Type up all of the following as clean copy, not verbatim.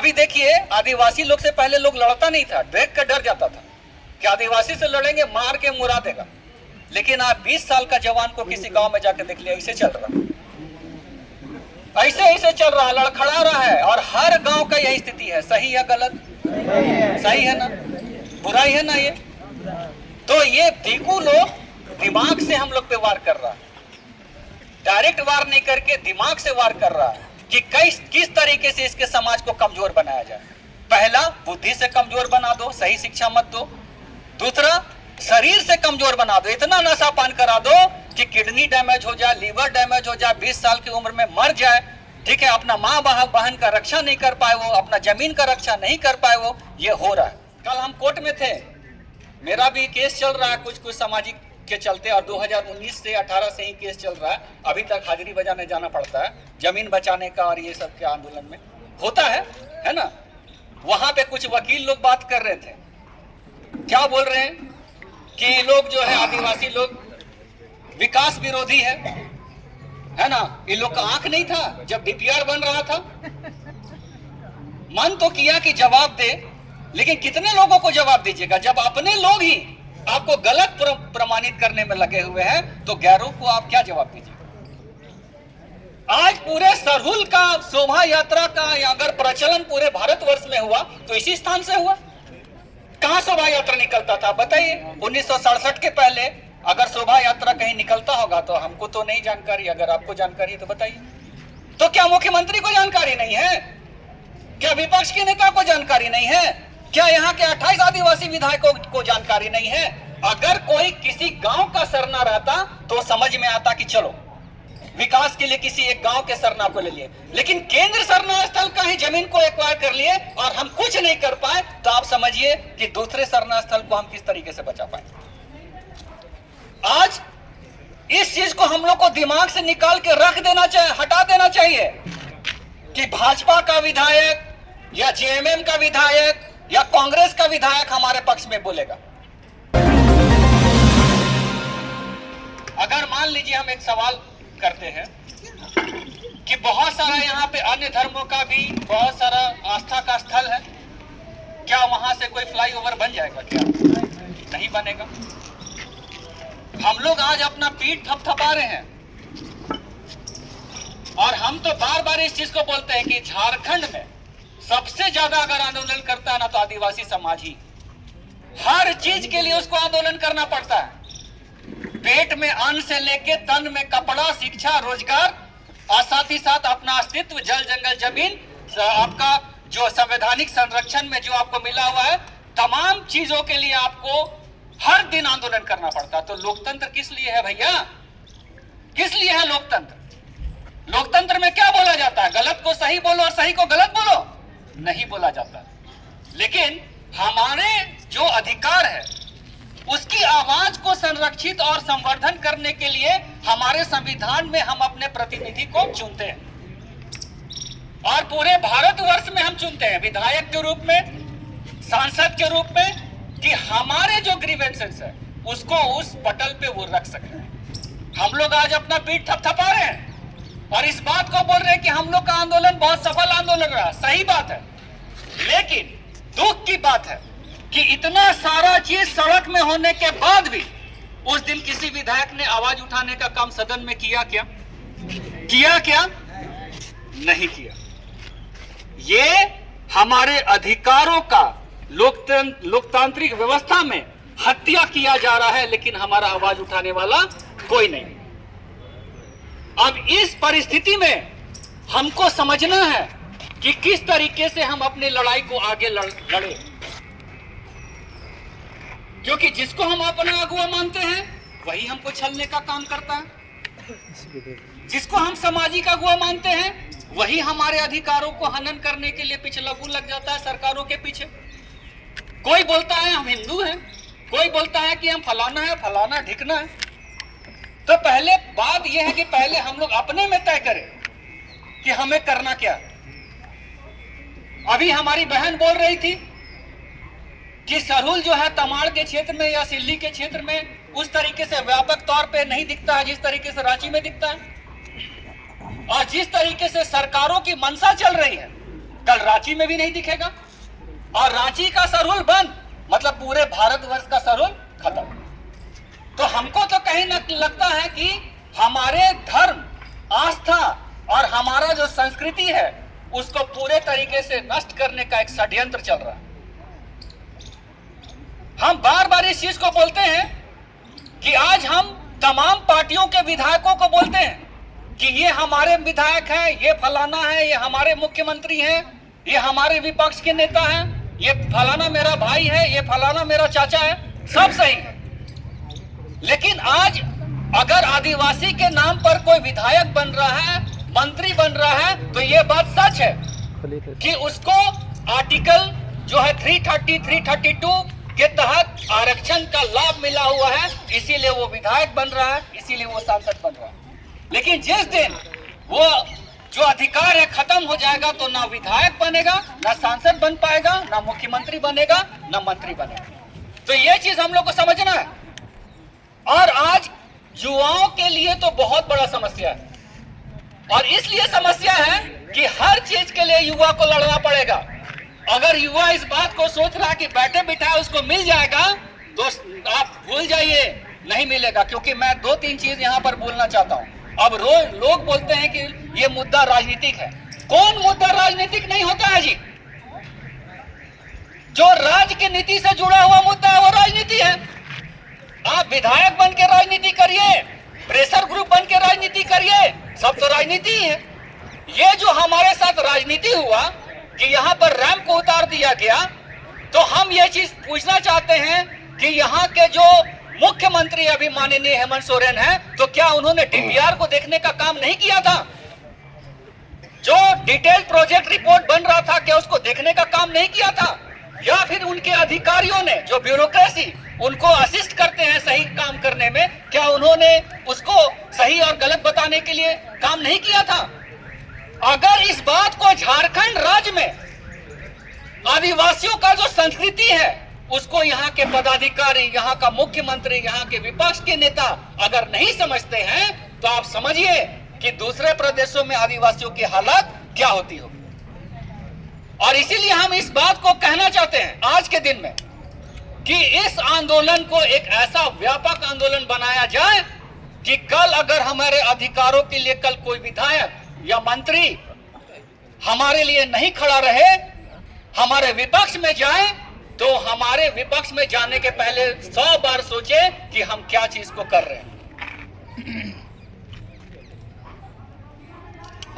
भी देखिए, आदिवासी लोग से पहले लोग लड़ता नहीं था, देख कर डर जाता था कि आदिवासी से लड़ेंगे मार के मुरा देगा। लेकिन आप 20 साल का जवान को किसी गांव में जाकर देख लिया, ऐसे चल रहा, ऐसे ऐसे चल रहा, लड़खड़ा रहा है। और हर गांव का यही स्थिति है। सही है गलत? सही है ना? बुराई है ना ये? तो ये दीकू लोग दिमाग से हम लोग पे वार कर रहा है, डायरेक्ट वार नहीं करके दिमाग से वार कर रहा है कि किस तरीके से इसके समाज को कमजोर बनाया जाए। पहला, बुद्धि से कमजोर बना दो, सही शिक्षा मत दो। दूसरा, शरीर से कमजोर बना दो, इतना नशा पान करा दो कि किडनी डैमेज हो जाए, लीवर डैमेज हो जाए, 20 साल की उम्र में मर जाए। ठीक है, अपना माँ बहन का रक्षा नहीं कर पाए वो, अपना जमीन का रक्षा नहीं कर पाए वो, ये हो रहा है। कल हम कोर्ट में थे, मेरा भी केस चल रहा है कुछ सामाजिक के चलते, और 2019 से 18 से ही केस चल रहा है। अभी तक हाजिरी बजाने जाना पड़ता है, जमीन बचाने का और ये सब के आंदोलन में होता है ना। वहां पे कुछ वकील लोग बात कर रहे थे, क्या बोल रहे हैं कि लोग जो है आदिवासी लोग विकास विरोधी है ना। ये लोग का आंख नहीं था जब डीपीआर बन रहा था? मन तो किया कि जवाब दे, लेकिन कितने लोगों को जवाब दीजिएगा जब अपने लोग ही आपको गलत प्रमाणित करने में लगे हुए हैं, तो गैरों को आप क्या जवाब दीजिएगा? आज पूरे सरहुल का शोभा यात्रा का अगर प्रचलन पूरे भारतवर्ष में हुआ तो इसी स्थान से हुआ। कहां शोभा यात्रा निकलता था बताइए? 1967 के पहले अगर शोभा यात्रा कहीं निकलता होगा तो हमको तो नहीं जानकारी, अगर आपको जानकारी है तो बताइए। तो क्या मुख्यमंत्री को जानकारी नहीं है? क्या विपक्ष के नेता को जानकारी नहीं है? क्या यहाँ के 28 आदिवासी विधायकों को जानकारी नहीं है? अगर कोई किसी गांव का सरना रहता तो समझ में आता कि चलो विकास के लिए किसी एक गांव के सरना को ले लिए, लेकिन केंद्र सरना स्थल का ही जमीन को एक्वायर कर लिए और हम कुछ नहीं कर पाए, तो आप समझिए कि दूसरे सरना स्थल को हम किस तरीके से बचा पाए। आज इस चीज को हम लोग को दिमाग से निकाल के रख देना चाहिए, हटा देना चाहिए कि भाजपा का विधायक या जेएमएम का विधायक या कांग्रेस का विधायक हमारे पक्ष में बोलेगा। अगर मान लीजिए हम एक सवाल करते हैं कि बहुत सारा यहाँ पे अन्य धर्मों का भी बहुत सारा आस्था का स्थल है, क्या वहां से कोई फ्लाईओवर बन जाएगा? क्या नहीं बनेगा? हम लोग आज अपना पीठ थपथपा रहे हैं और हम तो बार बार इस चीज को बोलते हैं कि झारखंड में सबसे ज्यादा अगर आंदोलन करता है ना तो आदिवासी समाज ही। हर चीज के लिए उसको आंदोलन करना पड़ता है, पेट में अन्न से लेके तन में कपड़ा, शिक्षा, रोजगार और साथ ही साथ अपना अस्तित्व, जल जंगल जमीन, आपका जो संवैधानिक संरक्षण में जो आपको मिला हुआ है, तमाम चीजों के लिए आपको हर दिन आंदोलन करना पड़ता है। तो लोकतंत्र किस लिए है भैया? किस लिए है लोकतंत्र? लोकतंत्र में क्या बोला जाता है? गलत को सही बोलो और सही को गलत बोलो? नहीं बोला जाता। लेकिन हमारे जो अधिकार है उसकी आवाज को संरक्षित और संवर्धन करने के लिए हमारे संविधान में हम अपने प्रतिनिधि को चुनते हैं और पूरे भारतवर्ष में हम चुनते हैं विधायक के रूप में, सांसद के रूप में, कि हमारे जो ग्रीवेंसेस है उसको उस पटल पे वो रख सके। हम लोग आज अपना पीठ थपथपा रहे हैं और इस बात को बोल रहे हैं कि हम लोग का आंदोलन बहुत सफल आंदोलन रहा। सही बात है, लेकिन दुख की बात है कि इतना सारा चीज सड़क में होने के बाद भी उस दिन किसी विधायक ने आवाज उठाने का काम सदन में किया क्या? नहीं किया। ये हमारे अधिकारों का लोकतांत्रिक व्यवस्था में हत्या किया जा रहा है, लेकिन हमारा आवाज उठाने वाला कोई नहीं। अब इस परिस्थिति में हमको समझना है कि किस तरीके से हम अपनी लड़ाई को आगे लड़े, क्योंकि जिसको हम अपना अगुआ मानते हैं वही हमको छलने का काम करता है। जिसको हम सामाजिक अगुआ मानते हैं वही हमारे अधिकारों को हनन करने के लिए पीछे लग जाता है सरकारों के पीछे। कोई बोलता है हम हिंदू हैं, कोई बोलता है कि हम फलाना है, फलाना ढिकना है। तो पहले बात यह है कि पहले हम लोग अपने में तय करें कि हमें करना क्या। अभी हमारी बहन बोल रही थी कि सरहुल जो है तमाड़ के क्षेत्र में या सिल्ली के क्षेत्र में उस तरीके से व्यापक तौर पे नहीं दिखता है जिस तरीके से रांची में दिखता है, और जिस तरीके से सरकारों की मंशा चल रही है कल रांची में भी नहीं दिखेगा, और रांची का सरूल बंद मतलब पूरे भारतवर्ष का सरूल खत्म। तो हमको तो कहीं न लगता है कि हमारे धर्म, आस्था और हमारा जो संस्कृति है उसको पूरे तरीके से नष्ट करने का एक षड्यंत्र चल रहा है। हम बार बार इस चीज को बोलते हैं कि आज हम तमाम पार्टियों के विधायकों को बोलते हैं कि ये हमारे विधायक हैं, ये फलाना है, ये हमारे मुख्यमंत्री हैं, ये हमारे विपक्ष के नेता हैं, ये फलाना मेरा भाई है, ये फलाना मेरा चाचा है, सब सही है। लेकिन आज अगर आदिवासी के नाम पर कोई विधायक बन रहा है, मंत्री बन रहा है, तो ये बात सच है कि उसको आर्टिकल जो है 330, 332 के तहत आरक्षण का लाभ मिला हुआ है, इसीलिए वो विधायक बन रहा है, इसीलिए वो सांसद बन रहा है। लेकिन जिस दिन वो जो अधिकार है खत्म हो जाएगा तो ना विधायक बनेगा, ना सांसद बन पाएगा, ना मुख्यमंत्री बनेगा, ना मंत्री बनेगा। तो ये चीज हम लोग को समझना है। और आज युवाओं के लिए तो बहुत बड़ा समस्या है, और इसलिए समस्या है कि हर चीज के लिए युवा को लड़ना पड़ेगा। अगर युवा इस बात को सोच रहा कि बैठे बिठाए उसको मिल जाएगा, तो आप भूल जाइए, नहीं मिलेगा। क्योंकि मैं 2-3 चीज यहाँ पर बोलना चाहता हूँ। अब रोज लोग बोलते हैं कि ये मुद्दा राजनीतिक है। कौन मुद्दा राजनीतिक नहीं होता है जी? जो राज्य की नीति से जुड़ा हुआ मुद्दा है वो राजनीति है। आप विधायक बन के राजनीति करिए, प्रेशर ग्रुप बन के राजनीति करिए, सब तो राजनीति ही है। ये जो हमारे साथ राजनीति हुआ कि यहाँ पर रैंप को उतार दिया गया, तो हम ये चीज पूछना चाहते हैं कि यहाँ के जो मुख्यमंत्री अभी माननीय हेमंत सोरेन है, तो क्या उन्होंने डीपीआर को देखने का काम नहीं किया था? जो डिटेल प्रोजेक्ट रिपोर्ट बन रहा था, क्या उसको देखने का काम नहीं किया था? या फिर उनके अधिकारियों ने, जो ब्यूरोक्रेसी उनको असिस्ट करते हैं सही काम करने में, क्या उन्होंने उसको सही और गलत बताने के लिए काम नहीं किया था? अगर इस बात को झारखंड राज्य में आदिवासियों का जो संस्कृति है उसको यहाँ के पदाधिकारी, यहाँ का मुख्यमंत्री, यहाँ के विपक्ष के नेता अगर नहीं समझते हैं, तो आप समझिए कि दूसरे प्रदेशों में आदिवासियों की हालत क्या होती होगी। और इसीलिए हम इस बात को कहना चाहते हैं आज के दिन में कि इस आंदोलन को एक ऐसा व्यापक आंदोलन बनाया जाए कि कल अगर हमारे अधिकारों के लिए कल कोई विधायक या मंत्री हमारे लिए नहीं खड़ा रहे, हमारे विपक्ष में जाए, तो हमारे विपक्ष में जाने के पहले 100 बार सोचे कि हम क्या चीज को कर रहे हैं।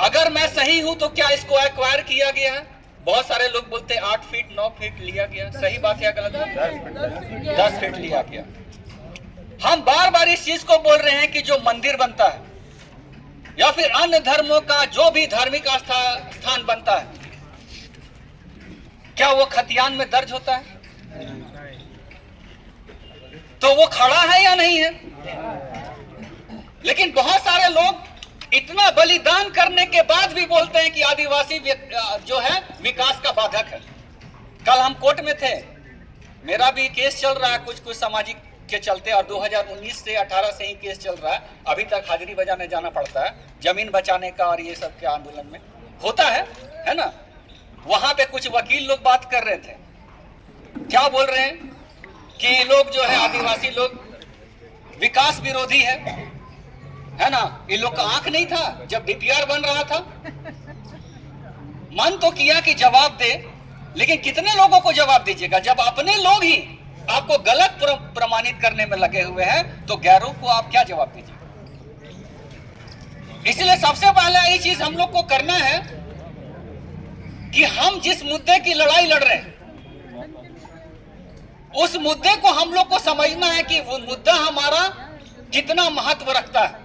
अगर मैं सही हूं तो क्या इसको एक्वायर किया गया है? बहुत सारे लोग बोलते हैं 8 फीट 9 फीट लिया गया। सही बात है, गलत है? 10 फीट लिया गया। हम बार बार इस चीज को बोल रहे हैं कि जो मंदिर बनता है या फिर अन्य धर्मों का जो भी धार्मिक स्थान बनता है, क्या वो खतियान में दर्ज होता है? तो वो खड़ा है या नहीं है? लेकिन बहुत सारे लोग इतना बलिदान करने के बाद भी बोलते हैं कि आदिवासी जो है विकास का बाधक है। कल हम कोर्ट में थे, मेरा भी केस चल रहा है कुछ सामाजिक के चलते, और 2019 से 18 से ही केस चल रहा है। अभी तक हाजिरी बजाने जाना पड़ता है, जमीन बचाने का और ये सब के आंदोलन में होता है ना। वहां पे कुछ वकील लोग बात कर रहे थे, क्या बोल रहे हैं कि लोग जो है आदिवासी लोग विकास विरोधी है ना। ये लोग का आंख नहीं था जब डीपीआर बन रहा था? मन तो किया कि जवाब दे, लेकिन कितने लोगों को जवाब दीजिएगा जब अपने लोग ही आपको गलत प्रमाणित करने में लगे हुए हैं, तो गैरों को आप क्या जवाब दीजिएगा? इसलिए सबसे पहले ये चीज हम लोग को करना है कि हम जिस मुद्दे की लड़ाई लड़ रहे हैं उस मुद्दे को हम लोग को समझना है कि वो मुद्दा हमारा कितना महत्व रखता है।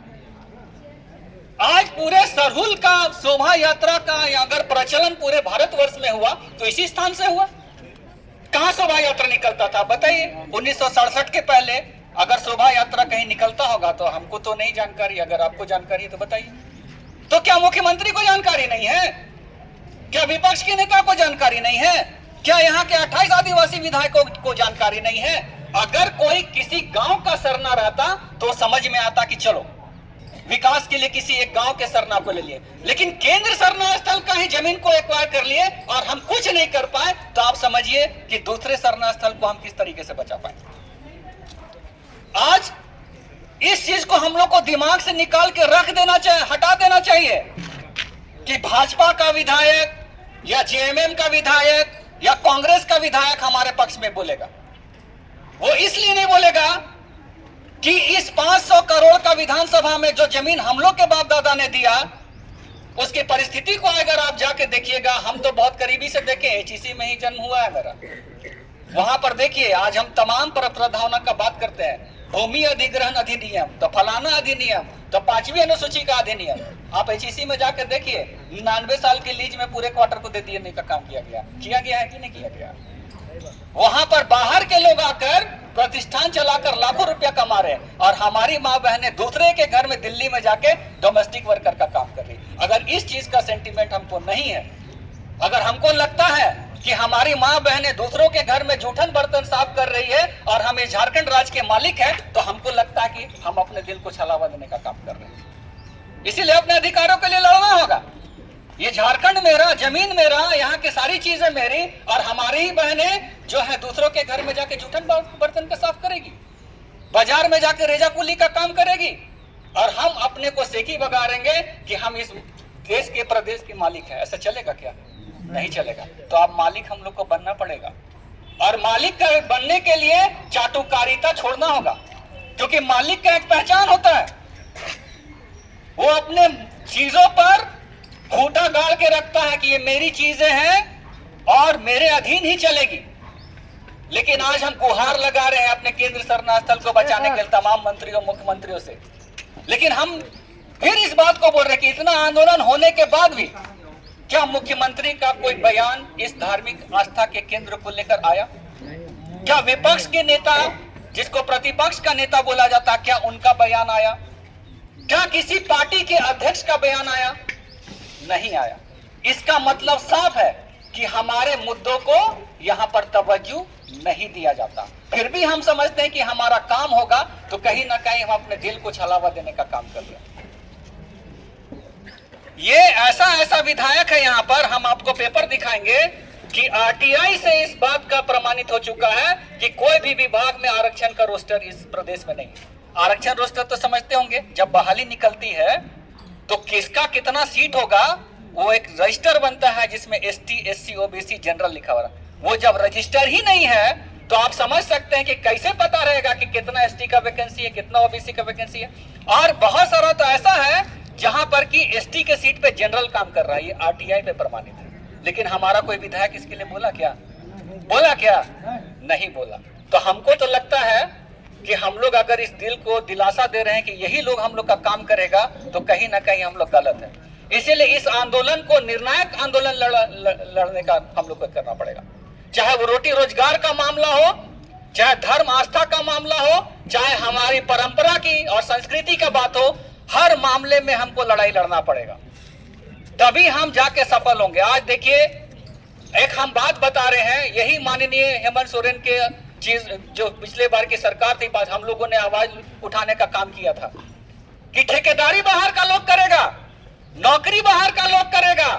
आज पूरे सरहुल का शोभा यात्रा का अगर प्रचलन पूरे भारतवर्ष में हुआ तो इसी स्थान से हुआ। कहां शोभा यात्रा निकलता था बताइए? 1967 के पहले अगर शोभा यात्रा कहीं निकलता होगा तो हमको तो नहीं जानकारी, अगर आपको जानकारी है तो बताइए। तो क्या मुख्यमंत्री को जानकारी नहीं है? क्या विपक्ष के नेता को जानकारी नहीं है? क्या यहाँ के 28 आदिवासी विधायकों को जानकारी नहीं है? अगर कोई किसी गांव का सरना रहता तो समझ में आता कि चलो विकास के लिए किसी एक गांव के सरना को ले लिए, लेकिन केंद्र सरना स्थल का ही जमीन को एक्वायर कर लिए और हम कुछ नहीं कर पाए, तो आप समझिए कि दूसरे सरना स्थल को हम किस तरीके से बचा पाए। आज इस चीज को हम लोग को दिमाग से निकाल के रख देना चाहिए, हटा देना चाहिए कि भाजपा का विधायक या जेएमएम का विधायक या कांग्रेस का विधायक हमारे पक्ष में बोलेगा। वो इसलिए नहीं बोलेगा कि इस 500 करोड़ का विधानसभा में जो जमीन हम लोग के बाप दादा ने दिया, उसकी परिस्थिति को अगर आप जाके देखिएगा, हम तो बहुत करीबी से देखे, एचईसी में ही जन्म हुआ है मेरा, वहां पर देखिए आज हम तमाम प्रधानों का बात करते हैं, भूमि अधिग्रहण अधिनियम, तो फलाना अधिनियम, तो 5वीं अनुसूची का अधिनियम, आप एचईसी में जाकर देखिए 99 साल के लीज में पूरे क्वार्टर को दे दिए का काम किया गया है कि नहीं किया गया। वहां पर बाहर के लोग आकर प्रतिष्ठान चलाकर लाखों रुपया कमा रहे हैं और हमारी माँ बहनें दूसरे के घर में दिल्ली में जाके डोमेस्टिक वर्कर का काम कर रही। अगर इस चीज का सेंटीमेंट हमको नहीं है, अगर हमको लगता है कि हमारी माँ बहनें दूसरों के घर में जूठन बर्तन साफ कर रही है और हम इस झारखंड राज्य के मालिक हैं, तो हमको लगता है कि हम अपने दिल को छलावा देने का काम कर रहे हैं। इसीलिए अपने अधिकारों के लिए लड़ना होगा। ये झारखंड मेरा, जमीन मेरा, यहाँ की सारी चीजें मेरी, और हमारी ही बहनें जो है दूसरों के घर में जाके जूठन बर्तन का साफ करेगी, बाजार में जाके रेजा कुली का काम करेगी, और हम अपने को सेकी बगाड़ेंगे कि हम इस देश के प्रदेश के मालिक हैं। ऐसा चलेगा क्या? नहीं चलेगा। तो अब मालिक हम लोग को बनना पड़ेगा, और मालिक का बनने के लिए चाटुकारिता छोड़ना होगा, क्योंकि मालिक का एक पहचान होता है, वो अपने चीजों पर खूंटा गाड़ के रखता है कि ये मेरी चीजें हैं और मेरे अधीन ही चलेगी। लेकिन आज हम गुहार लगा रहे हैं अपने केंद्र सरना स्थल को बचाने के लिए तमाम मंत्रियों मुख्यमंत्रियों से, लेकिन हम फिर इस बात को बोल रहे हैं कि इतना आंदोलन होने के बाद भी क्या मुख्यमंत्री का कोई बयान इस धार्मिक आस्था के केंद्र को लेकर आया? क्या विपक्ष के नेता, जिसको प्रतिपक्ष का नेता बोला जाता, क्या उनका बयान आया? क्या किसी पार्टी के अध्यक्ष का बयान आया? नहीं आया। इसका मतलब साफ है कि हमारे मुद्दों को यहां पर तवज्जो नहीं दिया जाता। फिर भी हम समझते हैं कि हमारा काम होगा, तो कहीं ना कहीं हम अपने दिल को छलावा देने का काम कर रहे हैं। ये ऐसा विधायक है, यहाँ पर हम आपको पेपर दिखाएंगे कि आरटीआई से इस बात का प्रमाणित हो चुका है कि कोई भी विभाग में आरक्षण का रोस्टर इस प्रदेश में नहीं। आरक्षण रोस्टर तो समझते होंगे, जब बहाली निकलती है तो किसका कितना सीट होगा, वो एक रजिस्टर बनता है जिसमें एसटी, एससी, ओबीसी, जनरल लिखा हुआ। वो जब रजिस्टर ही नहीं है तो आप समझ सकते हैं कि कैसे पता रहेगा कि कितना एसटी का वैकेंसी है, कितना ओबीसी का वैकेंसी है। और बहुत सारा तो ऐसा है जहां पर कि एसटी के सीट पे जनरल काम कर रहा है, ये आरटीआई पे प्रमाणित है। लेकिन हमारा कोई विधायक इसके लिए बोला क्या? नहीं बोला। तो हमको तो लगता है कि हम लोग अगर इस दिल को दिलासा दे रहे हैं कि यही लोग हम लोग का काम करेगा, तो कहीं ना कहीं हम लोग गलत है। इसीलिए इस आंदोलन को निर्णायक आंदोलन लड़ने का हम लोग को करना पड़ेगा, चाहे वो रोटी रोजगार का मामला हो, चाहे धर्म आस्था का मामला हो, चाहे हमारी परंपरा की और संस्कृति का बात हो। हर मामले में हमको लड़ाई लड़ना पड़ेगा, तभी हम जाके सफल होंगे। आज देखिए, एक हम बात बता रहे हैं, यही माननीय हेमंत सोरेन के चीज जो पिछले बार की सरकार थी, हम लोगों ने आवाज उठाने का काम किया था कि ठेकेदारी बाहर का लोग करेगा, नौकरी बाहर का लोग करेगा,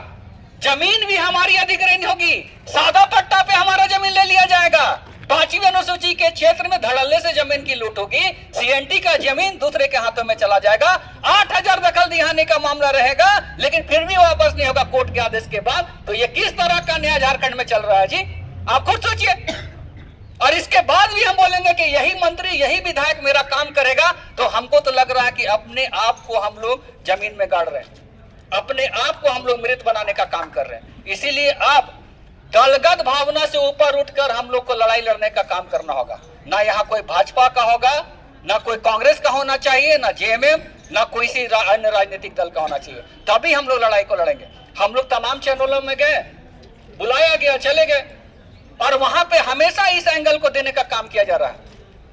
जमीन भी हमारी अधिग्रहण होगी, सादा पट्टा पे हमारा जमीन ले लिया जाएगा, 5वीं अनुसूची के क्षेत्र में धड़ल्ले से जमीन की लूट होगी, सीएनटी का जमीन दूसरे के हाथों में चला जाएगा, 8000 दखल दिहाने का मामला रहेगा, लेकिन फिर भी वापस नहीं होगा कोर्ट के आदेश के बाद। तो ये किस तरह का न्याय झारखंड में चल रहा है जी? आप खुद सोचिए। और इसके बाद भी हम बोलेंगे कि यही मंत्री, यही विधायक मेरा काम करेगा, तो हमको तो लग रहा है कि अपने आप को हम लोग जमीन में गाड़ रहे हैं, अपने आप को हम लोग मृत बनाने का काम कर रहे हैं। इसीलिए आप दलगत भावना से ऊपर उठकर हम लोग को लड़ाई लड़ने का काम करना होगा। ना यहाँ कोई भाजपा का होगा, ना कोई कांग्रेस का होना चाहिए, ना जेएमएम, ना कोई सी अन्य राजनीतिक दल का होना चाहिए, तभी हम लोग लड़ाई को लड़ेंगे। हम लोग तमाम चैनलों में गए, बुलाया गया, चले गए, और वहां पे हमेशा इस एंगल को देने का काम किया जा रहा है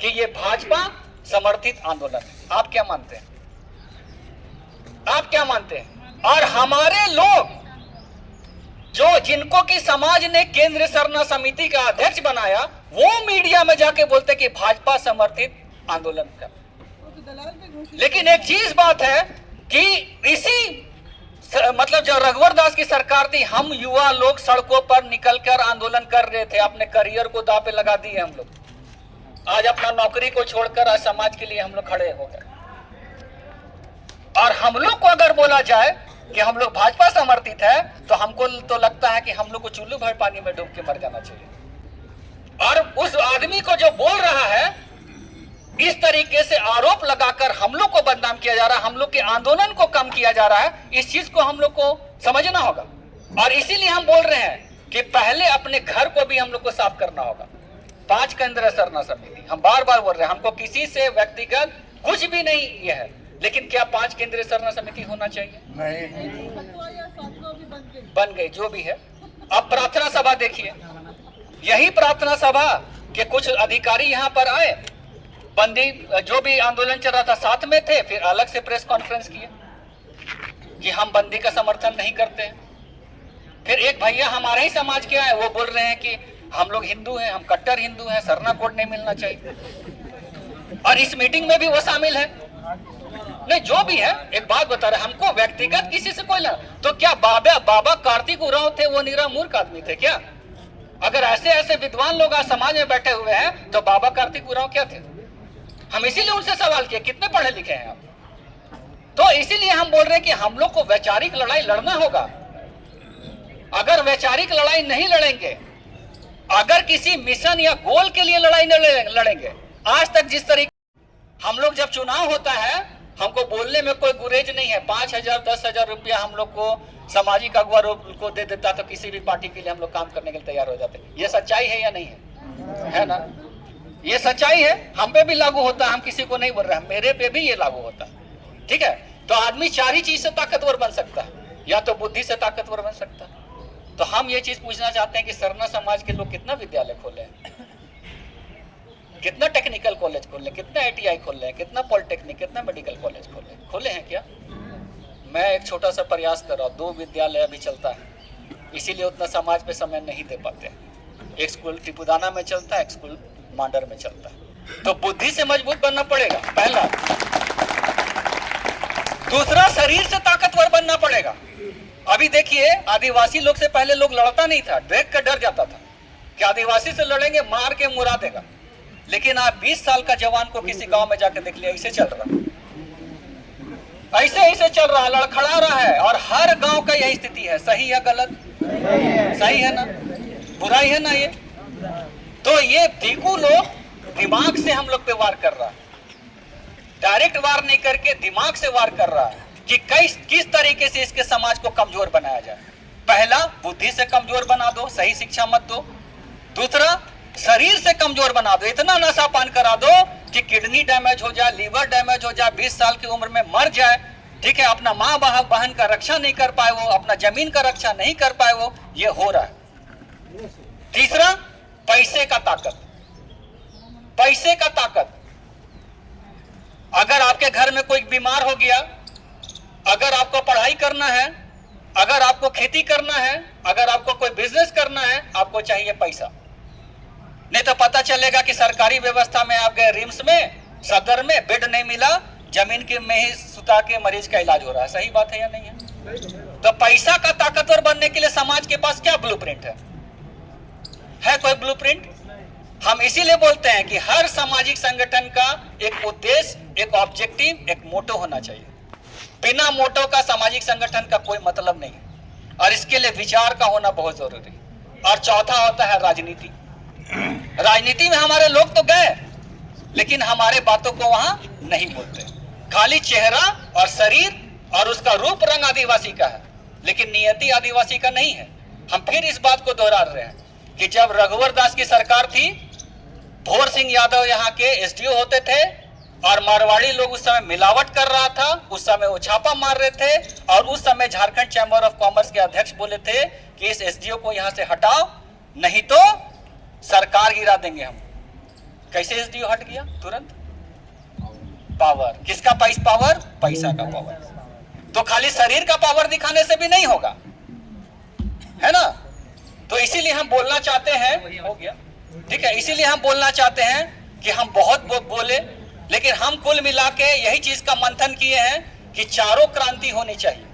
कि ये भाजपा समर्थित आंदोलन है। आप क्या मानते हैं? आप क्या मानते हैं? और हमारे लोग जो जिनको की समाज ने केंद्र सरना समिति का अध्यक्ष बनाया, वो मीडिया में जाके बोलते कि भाजपा समर्थित आंदोलन का। लेकिन एक चीज बात है कि इसी मतलब जब रघुवर दास की सरकार थी, हम युवा लोग सड़कों पर निकलकर आंदोलन कर रहे थे, अपने करियर को दांव पे लगा दिए हम लोग। आज अपना नौकरी को छोड़कर आज समाज के लिए हम लोग खड़े हो गए। और हम लोग को अगर बोला जाए कि हम लोग भाजपा समर्थित है, तो हमको तो लगता है कि हम लोग को चुल्लू भर पानी में डूब के मर जाना चाहिए। और उस आदमी को जो बोल रहा है, इस तरीके से आरोप लगाकर हम लोग को बदनाम किया जा रहा है, हम लोग के आंदोलन को कम किया जा रहा है, इस चीज को हम लोग को समझना होगा। और इसीलिए हम बोल रहे हैं कि पहले अपने घर को भी हम लोग को साफ करना होगा। 5 केंद्रीय सरना समिति, हम बार बार बोल रहे हैं, हमको किसी से व्यक्तिगत कुछ भी नहीं ये है, लेकिन क्या 5 केंद्रीय सरना समिति होना चाहिए? नहीं, बन गई जो भी है। अब प्रार्थना सभा देखिए, यही प्रार्थना सभा के कुछ अधिकारी यहाँ पर आए, बंदी जो भी आंदोलन चल रहा था साथ में थे, फिर अलग से प्रेस कॉन्फ्रेंस किए कि हम बंदी का समर्थन नहीं करते हैं। फिर एक भैया हमारे ही समाज के आए, वो बोल रहे हैं कि हम लोग हिंदू हैं, हम कट्टर हिंदू हैं, सरना कोड नहीं मिलना चाहिए। और इस मीटिंग में भी वो शामिल है। नहीं, जो भी है, एक बात बता रहे, हमको व्यक्तिगत किसी से कोई तो क्या बाबा कार्तिक उरांव थे वो निरा मूर्ख आदमी थे क्या? अगर ऐसे ऐसे विद्वान लोग आज समाज में बैठे हुए हैं, तो बाबा कार्तिक उरांव क्या थे? हम इसीलिए उनसे सवाल किए, कितने पढ़े लिखे हैं आप? तो इसीलिए हम बोल रहे हैं कि हम लोग को वैचारिक लड़ाई लड़ना होगा। अगर वैचारिक लड़ाई नहीं लड़ेंगे, अगर किसी मिशन या गोल के लिए लड़ाई नहीं लड़ेंगे, आज तक जिस तरीके हम लोग, जब चुनाव होता है, हमको बोलने में कोई गुरेज नहीं है। 5,000 10,000 रुपया हम लोग को सामाजिक अगुवा को दे देता, तो किसी भी पार्टी के लिए हम लोग काम करने के लिए तैयार हो जाते। ये सच्चाई है या नहीं है? है ना? ये सच्चाई है, हम पे भी लागू होता है, हम किसी को नहीं बोल रहे हैं, मेरे पे भी ये लागू होता है। ठीक है, तो आदमी 4 ही चीज से ताकतवर बन सकता है, या तो बुद्धि से ताकतवर बन सकता है। तो हम ये चीज पूछना चाहते हैं कि सरना समाज के लोग कितना विद्यालय खोले हैं, कितना टेक्निकल कॉलेज खोले, कितना ITI खोले हैं, कितना पॉलिटेक्निक, कितना मेडिकल कॉलेज खोले हैं क्या? मैं एक छोटा सा प्रयास कर रहा हूँ, 2 विद्यालय अभी चलता है, इसीलिए उतना समाज पे समय नहीं दे पाते। एक स्कूल टिपुदाना में चलता है, एक स्कूल मांडर में चलता है। तो बुद्धि से मजबूत बनना पड़ेगा, पहला। दूसरा, शरीर से ताकतवर बनना पड़ेगा। अभी देखिए, आदिवासी लोग से पहले लोग लड़ता नहीं था, देख कर डर जाता था कि आदिवासी से लड़ेंगे, मार के मुरा देगा। लेकिन आप 20 साल का जवान को किसी गांव में जाकर देख लिया, ऐसे चल रहा, ऐसे चल रहा, लड़खड़ा रहा है। और हर गांव का यही स्थिति है। सही है गलत? सही है ना? बुराई है ना ये? तो ये देखो, लोग दिमाग से हम लोग पे वार कर रहा है, डायरेक्ट वार नहीं करके दिमाग से वार कर रहा है कि किस तरीके से इसके समाज को कमजोर बनाया जाए। पहला, बुद्धि से कमजोर बना दो, सही शिक्षा मत दो। दूसरा, शरीर से कमजोर बना दो, इतना नशा पान करा दो कि किडनी डैमेज हो जाए, लीवर डैमेज हो जाए, 20 साल की उम्र में मर जाए। ठीक है, अपना माँ बहन का रक्षा नहीं कर पाए वो, अपना जमीन का रक्षा नहीं कर पाए वो, ये हो रहा है। तीसरा, पैसे का ताकत, पैसे का ताकत। अगर आपके घर में कोई बीमार हो गया, अगर आपको पढ़ाई करना है, अगर आपको खेती करना है, अगर आपको कोई बिजनेस करना है, आपको चाहिए पैसा। नहीं तो पता चलेगा कि सरकारी व्यवस्था में आप गए, रिम्स में, सदर में बेड नहीं मिला, जमीन के में ही सुता के मरीज का इलाज हो रहा है। सही बात है या नहीं है? तो पैसा का ताकतवर बनने के लिए समाज के पास क्या ब्लूप्रिंट है कोई ब्लूप्रिंट? हम इसीलिए बोलते हैं कि हर सामाजिक संगठन का एक उद्देश्य, एक ऑब्जेक्टिव, एक मोटो होना चाहिए। बिना मोटो का सामाजिक संगठन का कोई मतलब नहीं है, और इसके लिए विचार का होना बहुत जरूरी है। और चौथा होता है राजनीति। राजनीति में हमारे लोग तो गए, लेकिन हमारे बातों को वहां नहीं बोलते। खाली चेहरा और शरीर और उसका रूप रंग आदिवासी का है, लेकिन नियति आदिवासी का नहीं है। हम फिर इस बात को दोहरा रहे हैं कि जब रघुवर दास की सरकार थी, भोर सिंह यादव यहाँ के SDO होते थे, और मारवाड़ी लोग उस समय मिलावट कर रहा था, उस समय वो छापा मार रहे थे। और उस समय झारखंड चैम्बर ऑफ कॉमर्स के अध्यक्ष बोले थे कि इस SDO को यहाँ से हटाओ, नहीं तो सरकार गिरा देंगे हम। कैसे SDO हट गया तुरंत? पावर। किसका पावर? पैसा का पावर। तो खाली शरीर का पावर दिखाने से भी नहीं होगा, है ना? तो इसीलिए हम बोलना चाहते हैं, हो गया ठीक है, इसीलिए हम बोलना चाहते हैं कि हम बहुत बोले, लेकिन हम कुल मिला के यही चीज का मंथन किए हैं कि चारों क्रांति होनी चाहिए,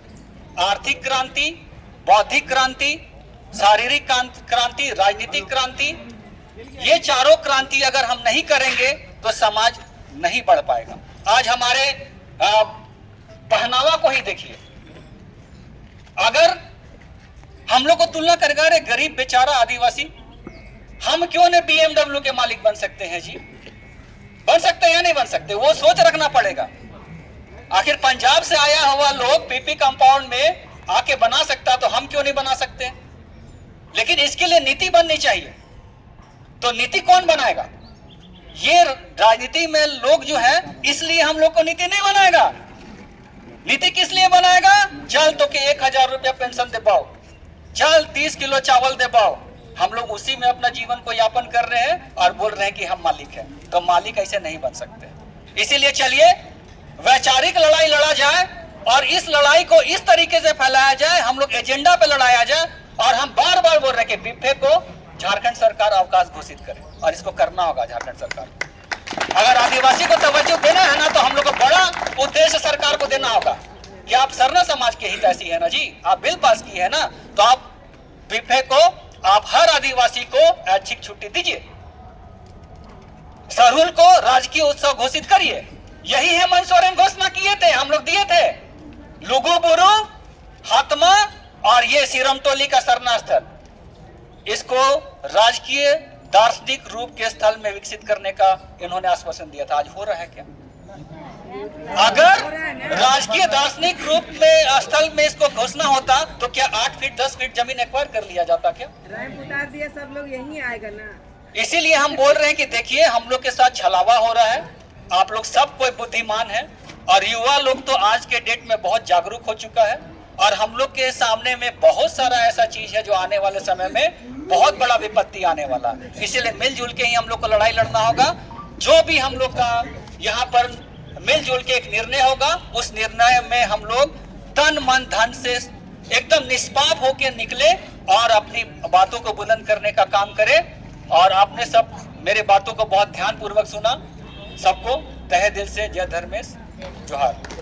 आर्थिक क्रांति, बौद्धिक क्रांति, शारीरिक क्रांति, राजनीतिक क्रांति। ये चारों क्रांति अगर हम नहीं करेंगे तो समाज नहीं बढ़ पाएगा। आज हमारे पहनावा को ही देखिए, अगर हम लोग को तुलना करेगा, अरे गरीब बेचारा आदिवासी, हम क्यों नहीं BMW के मालिक बन सकते हैं जी? बन सकते हैं या नहीं बन सकते? वो सोच रखना पड़ेगा। आखिर पंजाब से आया हुआ लोग पीपी कंपाउंड में आके बना सकता, तो हम क्यों नहीं बना सकते? लेकिन इसके लिए नीति बननी चाहिए। तो नीति कौन बनाएगा? ये राजनीति में लोग जो है, इसलिए हम लोग को नीति नहीं बनाएगा। नीति किस लिए बनाएगा? चल तो के 1000 रुपया पेंशन दे पाओ, चल 30 किलो चावल दे पाओ। हम लोग उसी में अपना जीवन को यापन कर रहे हैं और बोल रहे हैं कि हम मालिक हैं। तो मालिक ऐसे नहीं बन सकते। इसीलिए चलिए वैचारिक लड़ाई लड़ा जाए और इस लड़ाई को इस तरीके से फैलाया जाए, हम लोग एजेंडा पे लड़ाया जाए। और हम बार बार बोल रहे हैं कि बिफे को झारखंड सरकार अवकाश घोषित करे, और इसको करना होगा झारखंड सरकार को। अगर आदिवासी को तवज्जो देना है ना, तो हम लोग को बड़ा उद्देश्य सरकार को देना होगा कि आप सरना समाज के हितैषी है ना जी, आप बिल पास किए है ना, तो आप बिफे को, आप हर आदिवासी को ऐच्छिक छुट्टी दीजिए, सरहुल को राजकीय उत्सव घोषित करिए। यही हेमंत सोरेन घोषणा किए थे, हम लोग दिए थे। लुगुबुरु, हातमा और ये सिरमटोली का सरना स्थल, इसको राजकीय दार्शनिक रूप के स्थल में विकसित करने का इन्होंने आश्वासन दिया था। आज हो रहा है क्या? अगर राजकीय दार्शनिक रूप में स्थल में इसको घोषणा होता तो क्या 8 फीट 10 फीट जमीन एक्वायर कर लिया जाता क्या? उतार दिया, सब लोग यहीं आएगा ना। इसीलिए हम बोल रहे हैं कि देखिए, हम लोग के साथ छलावा हो रहा है। आप लोग सब कोई बुद्धिमान है और युवा लोग तो आज के डेट में बहुत जागरूक हो चुका है, और हम लोग के सामने में बहुत सारा ऐसा चीज है जो आने वाले समय में बहुत बड़ा विपत्ति आने वाला है। इसीलिए मिलजुल के ही हम लोग को लड़ाई लड़ना होगा। जो भी हम लोग का यहाँ पर मिलजुल के एक निर्णय होगा, उस निर्णय में हम लोग तन मन धन से एकदम निष्पाप होकर निकले और अपनी बातों को बुलंद करने का काम करें। और आपने सब मेरे बातों को बहुत ध्यान पूर्वक सुना। सबको तहे दिल से जय धर्मेश, जोहार।